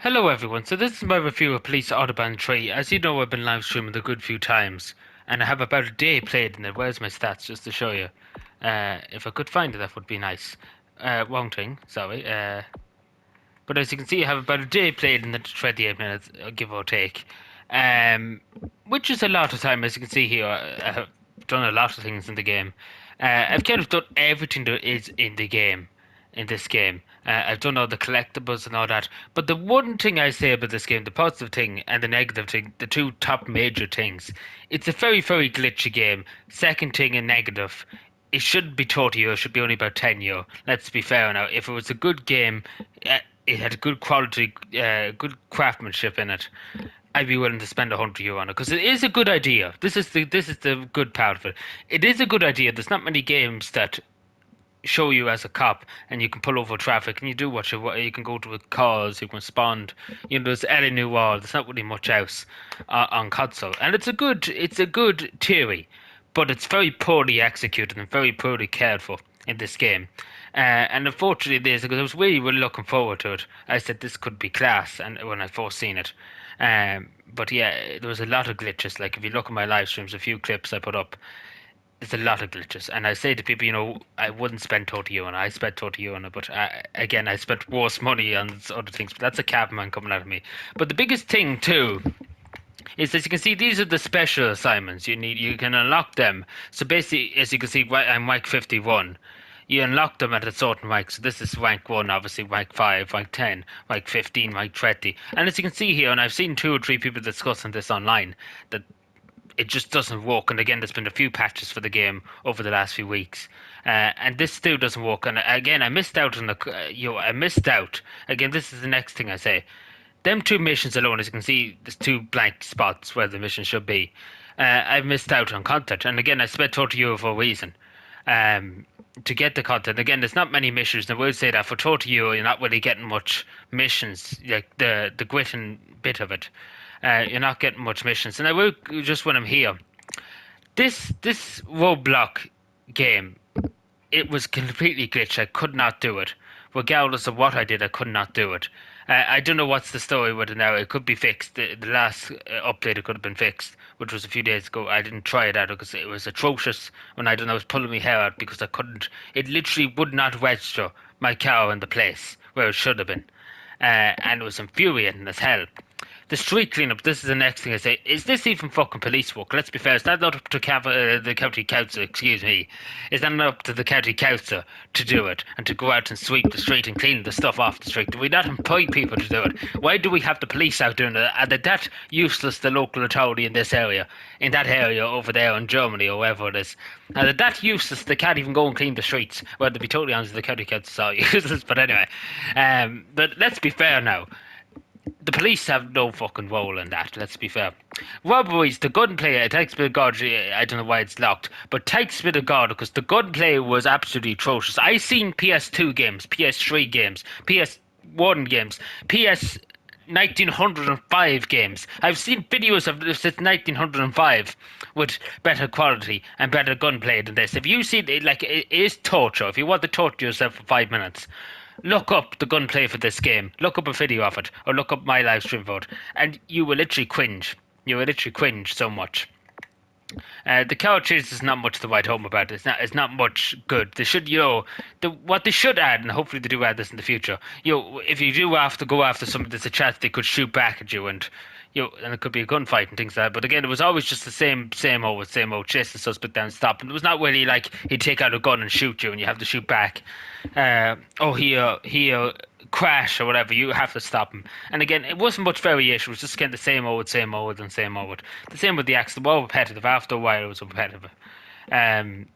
Hello everyone, so this is my review of Police Autobahn 3. As you know, I've been live streaming a good few times, and I have about a day played in it. Where's my stats, just to show you? If I could find it, that would be nice. Wrong thing, sorry. But as you can see, I have about a day played in the 28 minutes, give or take. Um, which is a lot of time, as you can see here. I have done a lot of things in the game. I've kind of done everything there is in the game, in this game. I've done all the collectibles and all that. But the one thing I say about this game, the positive thing and the negative thing, the two top major things, it's a very, very glitchy game. Second thing and negative, it shouldn't be 30 euro, it should be only about 10 euro. Let's be fair now. If it was a good game, it had good quality, good craftsmanship in it, I'd be willing to spend 100 euro on it because it is a good idea. This is the good part of it. It is a good idea. There's not many games that show you as a cop and you can pull over traffic and you do what you want. You can go to a cause, you can respond. You know, there's Ellie New Wall. There's not really much else on console, and it's a good theory, but it's very poorly executed and very poorly cared for in this game. And unfortunately, this because I was really, really looking forward to it. I said this could be class, and when I first seen it, but yeah, there was a lot of glitches. Like if you look at my live streams, a few clips I put up, there's a lot of glitches. And I say to people, I wouldn't spend 30 euro on it. I spent 30 euro on it, but again, I spent worse money on other things. But that's a cabman coming out of me. But the biggest thing too is that you can see these are the special assignments you can unlock them. So basically, as you can see, I'm rank 51. You unlock them at a certain rank. So this is rank 1, obviously rank 5, rank 10, rank 15, rank 20. And as you can see here, and I've seen 2 or 3 people discussing this online, that it just doesn't work. And again, there's been a few patches for the game over the last few weeks, and this still doesn't work. And again, I missed out on I missed out. Again, this is the next thing I say. Them 2 missions alone, as you can see, there's 2 blank spots where the mission should be. I've missed out on content, and again, I spent 30 euro for a reason. Um, to get the content. Again, there's not many missions. And I would say that for 30 euro, you're not really getting much missions, like the gritting bit of it. You're not getting much missions. And I will just when I'm here, this roadblock game, it was completely glitched. I could not do it. Regardless of what I did, I could not do it. I don't know what's the story with it now. It could be fixed. The last update, it could have been fixed, which was a few days ago. I didn't try it out because it was atrocious when I was pulling my hair out because I couldn't. It literally would not register my car in the place where it should have been, and it was infuriating as hell. The street cleanup, this is the next thing I say. Is this even fucking police work? Let's be fair. Is that not up to the county council, excuse me? Is that not up to the county council to do it and to go out and sweep the street and clean the stuff off the street? Do we not employ people to do it? Why do we have the police out doing it? Are they that useless, the local authority in that area over there in Germany or wherever it is? Are they that useless they can't even go and clean the streets? Well, to be totally honest, the county council are useless, but anyway. But let's be fair now, the police have no fucking role in that, let's be fair. Robberies, the gunplay, it takes a bit of God, I don't know why it's locked, but takes a bit of God because the gunplay was absolutely atrocious. I seen PS2 games, PS3 games, PS1 games, PS 1905 games. I've seen videos of this since 1905 with better quality and better gunplay than this. If you see it, like, it is torture. If you want to torture yourself for 5 minutes, look up the gunplay for this game. Look up a video of it, or look up my live stream for it, and you will literally cringe. You will literally cringe so much. The characters is not much to write home about. It's not much good. They should, what they should add, and hopefully they do add this in the future. If you do have to go after somebody, there's a chance they could shoot back at you, and and it could be a gunfight and things like that. But again, it was always just the same old, chase the suspect down, stop. And it was not really like he'd take out a gun and shoot you, and you have to shoot back. Here, crash or whatever. You have to stop him. And again, it wasn't much variation. It was just kind of same old, and same old. The same with the acts. They were repetitive. After a while, it was repetitive. Um,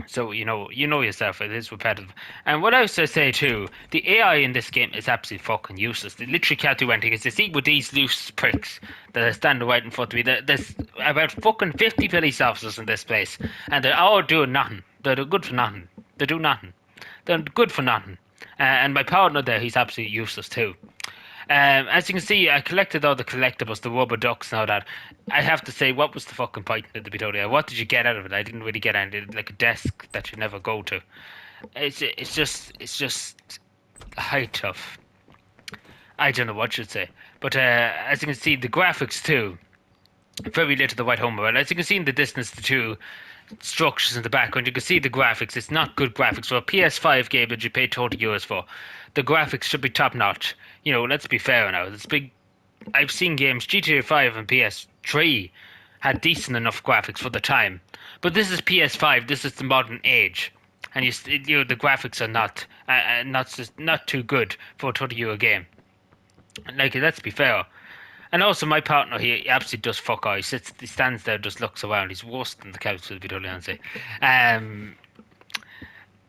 so you know yourself, it is repetitive. And what I was to say too, the AI in this game is absolutely fucking useless. They literally can't do anything. As you see with these loose pricks that are standing right in front of me, there's about fucking 50 police officers in this place, and they're all doing nothing. They're good for nothing. They do nothing. They're good for nothing. And my partner there, he's absolutely useless too. As you can see, I collected all the collectibles, the rubber ducks and all that. I have to say, what was the fucking point in it, to be totally honest? What did you get out of it? I didn't really get anything. Like a desk that you never go to. It's just high tough. I don't know what should say. But as you can see, the graphics too, very little the white homer. And as you can see in the distance, the two structures in the background, you can see the graphics. It's not good graphics for a PS5 game that you pay €30 for. The graphics should be top notch. Let's be fair now. It's big. I've seen games, GTA 5 and PS3 had decent enough graphics for the time, but this is PS5. This is the modern age, and the graphics are not too good for a €30 game. Like, let's be fair. And also, my partner here, he absolutely does fuck all. He stands there, just looks around. He's worse than the couch, to be totally honest.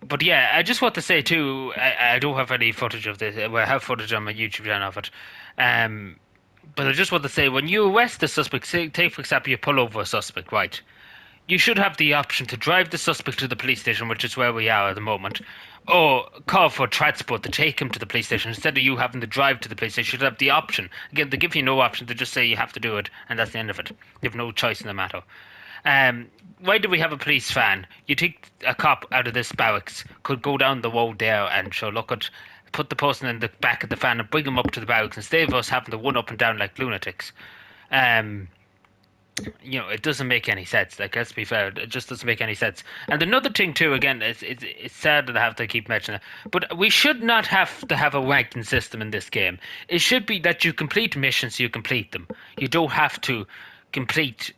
But yeah, I just want to say too, I don't have any footage of this. Well, I have footage on my YouTube channel of it. But I just want to say, when you arrest a suspect, take for example, you pull over a suspect, right? You should have the option to drive the suspect to the police station, which is where we are at the moment, or call for transport to take him to the police station. Instead of you having to drive to the police station, you should have the option. Again, they give you no option. They just say you have to do it, and that's the end of it. You have no choice in the matter. Why do we have a police van? You take a cop out of this barracks, could go down the road there and put the person in the back of the van and bring him up to the barracks instead of us having to run up and down like lunatics. It doesn't make any sense. Like, let's be fair, it just doesn't make any sense. And another thing too, again, it's sad that I have to keep mentioning it, but we should not have to have a ranking system in this game. It should be that you complete missions, you complete them. You don't have to complete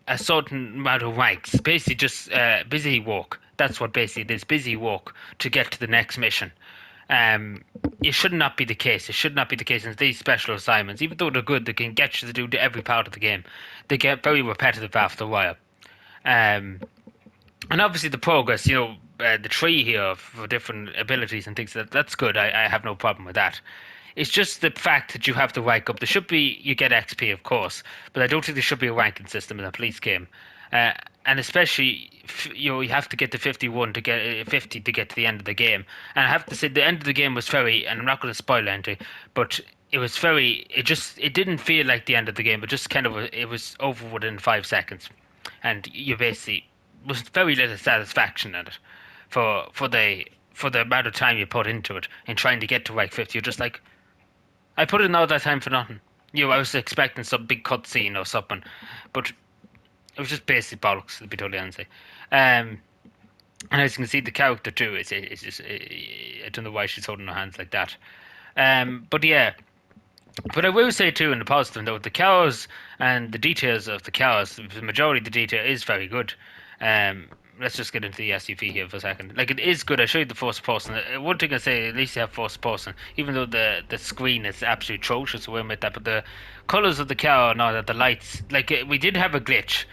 a certain amount of ranks. Basically, just busy work. That's what basically it is. Busy work to get to the next mission. It should not be the case. It should not be the case in these special assignments. Even though they're good, they can get you to do every part of the game. They get very repetitive after a while. And obviously the progress, the tree here for different abilities and things, that's good. I have no problem with that. It's just the fact that you have to rank up. There should be, you get XP, of course, but I don't think there should be a ranking system in a police game. And especially, you have to get to 51 to get 50 to get to the end of the game. And I have to say, the end of the game was very, and I'm not going to spoil anything, but it was very. It didn't feel like the end of the game, but just kind of, it was over within 5 seconds, and you basically was very little satisfaction in it for the amount of time you put into it in trying to get to rank 50. You're just like, I put in all that time for nothing. I was expecting some big cutscene or something, but it was just basic bollocks, to be totally honest. And as you can see, the character too, it's just, I don't know why she's holding her hands like that. But yeah, but I will say too, in the positive note, the cars and the details of the cars, the majority of the detail is very good. Let's just get into the SUV here for a second. Like, it is good. I showed you the first person. One thing I say, at least you have first person, even though the screen is absolutely atrocious, we'll admit that, but the colours of the car and all that, the lights, like, we did have a glitch.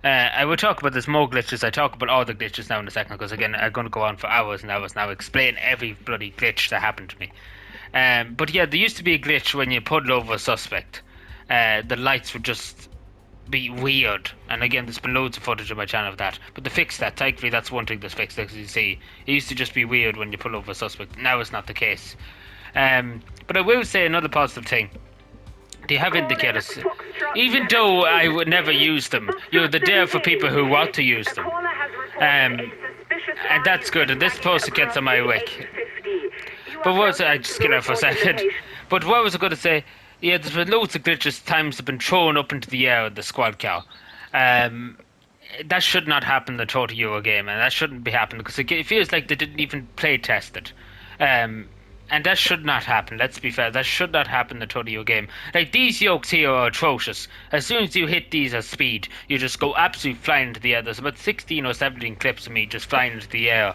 I will talk about there's more glitches. I talk about all the glitches now in a second, because again, I'm going to go on for hours and hours now, explain every bloody glitch that happened to me. But yeah, there used to be a glitch when you pulled over a suspect. The lights would just be weird, and again, there's been loads of footage on my channel of that, but they fixed that. Thankfully, that's one thing that's fixed. As you see, it used to just be weird when you pull over a suspect. Now it's not the case. But I will say another positive thing. They have indicators, even though I would never use them. They're there for people who want to use them, and that's good. And this post gets on my wick. But what was I just get out for a second? But what was I going to say? Yeah, there's been loads of glitches. Times have been thrown up into the air with the squad car. That should not happen in the €30 game, and that shouldn't be happening, because it feels like they didn't even play test it. And that should not happen. Let's be fair. That should not happen in the €30 game. Like, these yokes here are atrocious. As soon as you hit these at speed, you just go absolutely flying into the air. There's about 16 or 17 clips of me just flying into the air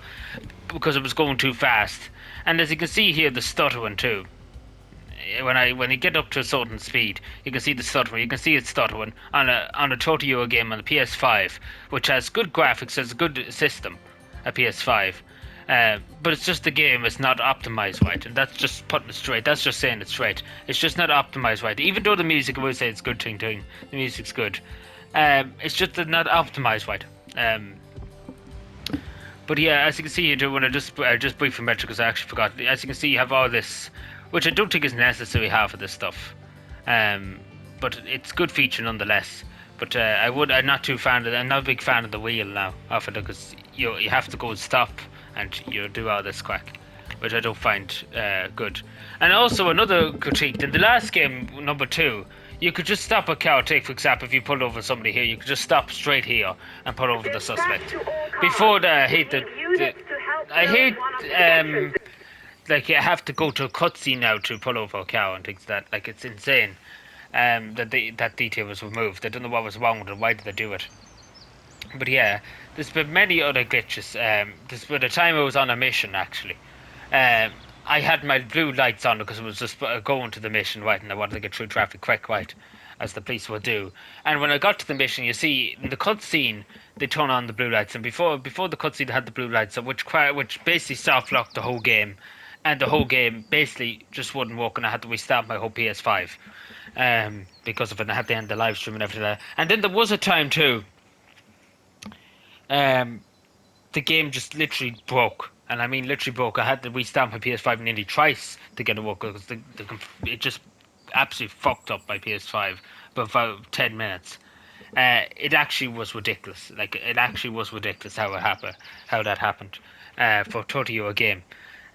because it was going too fast. And as you can see here, the stuttering too. When you get up to a certain speed, you can see the stuttering. You can see it stuttering on a €30 game on the PS5, which has good graphics, has a good system, a PS5. But it's just the game is not optimized right, and that's just putting it straight. That's just saying it straight. It's just not optimized right. Even though the music, I would say it's good, the music's good. It's just not optimized right. But yeah, as you can see here, when I just briefly mentioned, because I actually forgot. As you can see, you have all this, which I don't think is necessary half of this stuff. But it's good feature nonetheless. But I'm not too fan of. I'm not a big fan of the wheel now, often, because you have to go and stop and you do all this crack. which I don't find good. And also another critique, in the last game, number 2, you could just stop a car. Take, for example, if you pulled over somebody here, you could just stop straight here and pull over the suspect. Before that, I hate like you have to go to a cutscene now to pull over a car and things like that. Like, it's insane. That detail was removed. I don't know what was wrong with it. Why did they do it? But yeah, there's been many other glitches. There's been a time I was on a mission actually. I had my blue lights on because it was just going to the mission right, and I wanted to get through traffic quick right, as the police would do. And when I got to the mission, you see in the cutscene they turn on the blue lights, and before the cutscene they had the blue lights, which basically soft locked the whole game, and the whole game basically just wouldn't work, and I had to restart my whole PS5 because of it. And I had to end the live stream and everything like that. And then there was a time too. The game just literally broke, and I mean literally broke. I had to restart my PS5 nearly twice to get it work because it just absolutely fucked up my PS5 for about 10 minutes. It actually was ridiculous. Like, it actually was ridiculous how that happened for a €30 game.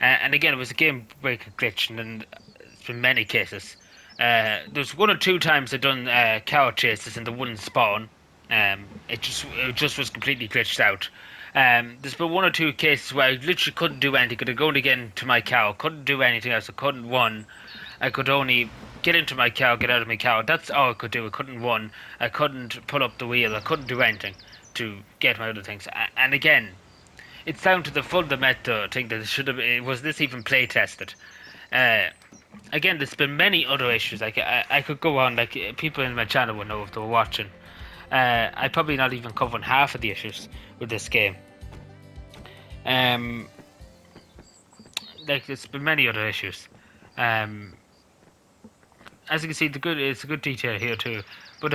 And again, it was a game breaker glitch, and then it's been many cases. There's 1 or 2 times I've done cow chases and the wouldn't spawn. It just was completely glitched out. There's been 1 or 2 cases where I literally couldn't do anything. Could have gone again to my cow, couldn't do anything else. I couldn't run. I could only get into my cow, get out of my cow. That's all I could do. I couldn't run. I couldn't pull up the wheel. I couldn't do anything to get my other things. And again, it's down to the fundamental thing that was this even play tested? Again, there's been many other issues. Like, I could go on. Like, people in my channel would know if they were watching. I probably not even covering half of the issues with this game. Like, there's been many other issues. As you can see, it's a good detail here too. But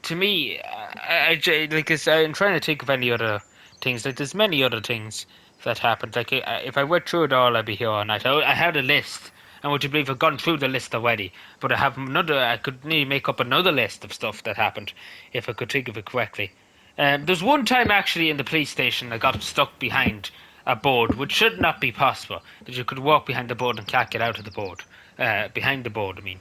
to me, I'm trying to think of any other things. Like, there's many other things that happened. Like, if I went through it all, I'd be here all night. I had a list, and would you believe I've gone through the list already? But I could nearly make up another list of stuff that happened if I could think of it correctly. There's one time actually in the police station I got stuck behind a board, which should not be possible. That you could walk behind the board and can't get out of the board. Behind the board, I mean.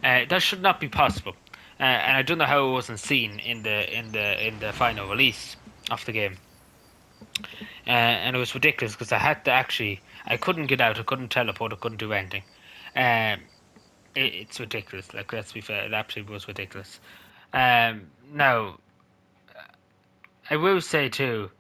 That should not be possible. And I don't know how it wasn't seen in the final release of the game. And it was ridiculous because I couldn't get out, I couldn't teleport, I couldn't do anything. It's ridiculous. Like, let's be fair, it absolutely was ridiculous. Now, I will say too,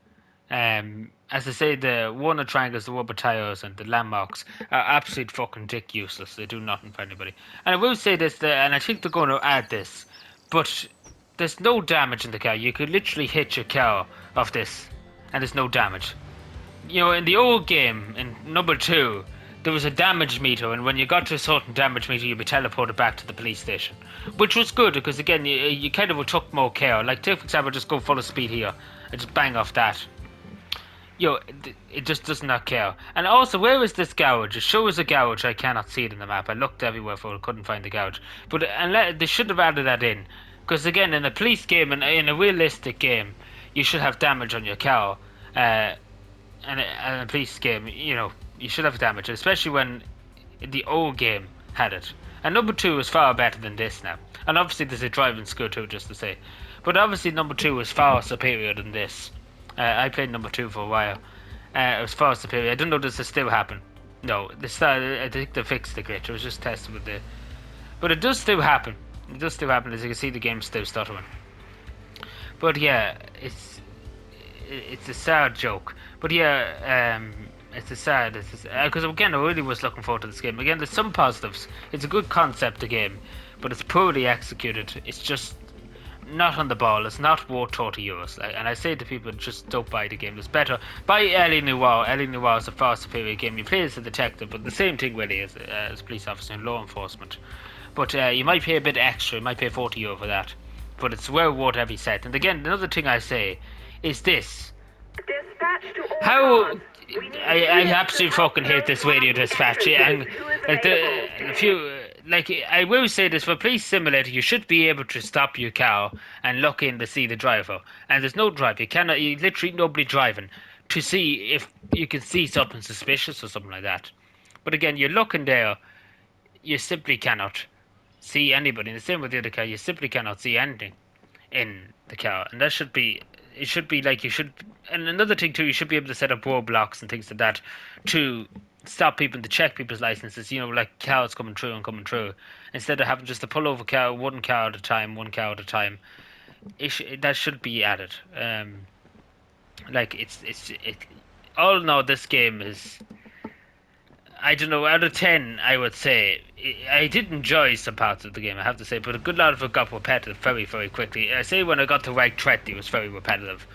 as I say, the Warner triangles, the rubber tires, and the landmarks are absolute fucking dick useless. They do nothing for anybody. And I will say this, and I think they're going to add this, but there's no damage in the car. You could literally hit your car off this, and there's no damage. You know, in the old game, in number 2, there was a damage meter, and when you got to a certain damage meter, you'd be teleported back to the police station, which was good because again, you kind of took more care. Like, take for example, just go full speed here, and just bang off that. You know, it just does not care. And also, where is this garage? It shows a garage. I cannot see it in the map. I looked everywhere for it, couldn't find the garage. But they should have added that in, because again, in a police game and in a realistic game, you should have damage on your car. And a police game, you know, you should have damage, especially when the old game had it. And number 2 is far better than this now. And obviously there's a driving skill too, just to say. But obviously number 2 is far superior than this. I played number 2 for a while. It was far superior. I don't know, does this still happen? No, I think they fixed the glitch. I was just testing with the... But it does still happen. It does still happen. As you can see, the game's still stuttering. But yeah, it's a sad joke. But yeah, it's a sad... Because again, I really was looking forward to this game. Again, there's some positives. It's a good concept, the game. But it's poorly executed. It's just... not on the ball. It's not worth €30. And I say to people, just don't buy the game. It's better. Buy L.A. Noire. L.A. Noire is a far superior game. You play as a detective, but the same thing really as a police officer in law enforcement. But you might pay a bit extra. You might pay €40 for that. But it's well worth every cent. And again, another thing I say is this. How... I absolutely fucking hate this radio dispatch. And like, I will say this, for Police Simulator, you should be able to stop your car and look in to see the driver. And there's no driver. You literally nobody driving. to see if you can see something suspicious or something like that. But again, you're looking there, you simply cannot see anybody. And the same with the other car, you simply cannot see anything in the car, and that should be. It should be like you should. And another thing too, you should be able to set up roadblocks and things like that to stop people to check people's licenses. You know, like cars coming through and coming through, instead of having just to pull over car one car at a time, one car at a time. That should be added. Like it. All in all, this game is. I don't know. Out of 10, I would say I did enjoy some parts of the game. I have to say, but a good lot of it got repetitive very, very quickly. I say when I got to Right Threat, it was very repetitive.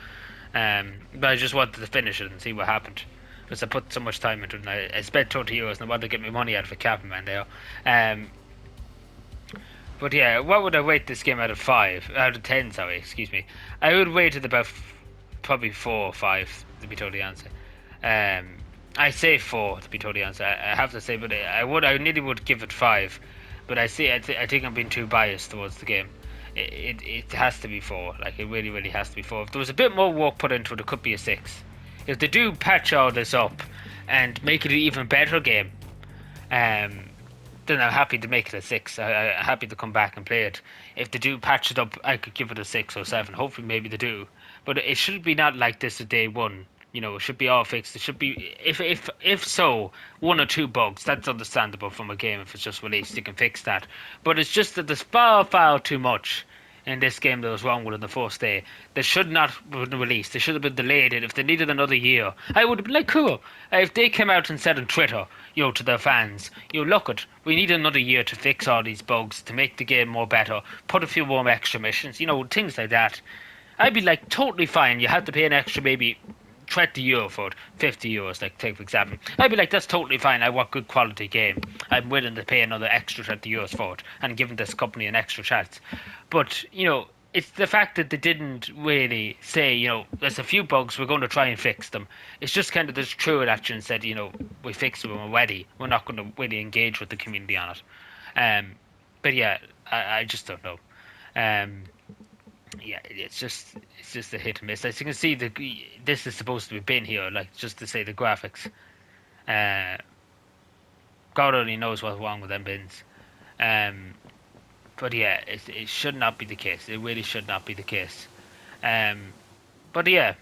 But I just wanted to finish it and see what happened because I put so much time into it. And I spent €20 and I wanted to get my money out of a Captain Man there. But yeah, what would I rate this game out of 5? Out of 10, sorry, excuse me. I would rate it about probably 4 or 5 to be totally honest. I say 4 to be totally honest. I have to say, but I nearly would give it 5, but I think I'm being too biased towards the game. It has to be 4. Like it really, really has to be 4. If there was a bit more work put into it, it could be a 6. If they do patch all this up and make it an even better game, then I'm happy to make it a 6. I'm happy to come back and play it. If they do patch it up, I could give it a 6 or 7. Hopefully, maybe they do. But it should be not like this at day one. You know, it should be all fixed. It should be, if so, 1 or 2 bugs. That's understandable from a game if it's just released. You can fix that. But it's just that there's far, far too much in this game that was wrong with it the first day. They should not have been released. They should have been delayed. If they needed another year, I would have been like, cool. If they came out and said on Twitter, to their fans, look it, we need another year to fix all these bugs, to make the game more better, put a few more extra missions, things like that. I'd be like, totally fine. You have to pay an extra maybe €20 for it, €50, like take for example. I'd be like, that's totally fine. I want good quality game. I'm willing to pay another extra €20 for it and giving this company an extra chance. But it's the fact that they didn't really say, there's a few bugs, we're going to try and fix them. It's just kind of just threw it at you and said, we fixed them already. We're not going to really engage with the community on it. But yeah, I just don't know. Yeah, it's just a hit and miss. As you can see, this is supposed to be bin here, like just to say the graphics. God only knows what's wrong with them bins. But yeah, it should not be the case. It really should not be the case. But yeah,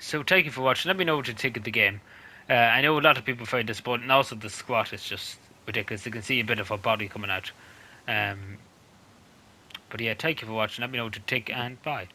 so thank you for watching. Let me know what you think of the game. I know a lot of people find this, but also the squat is just ridiculous. You can see a bit of her body coming out. But yeah, thank you for watching. Let me know what you think, and bye.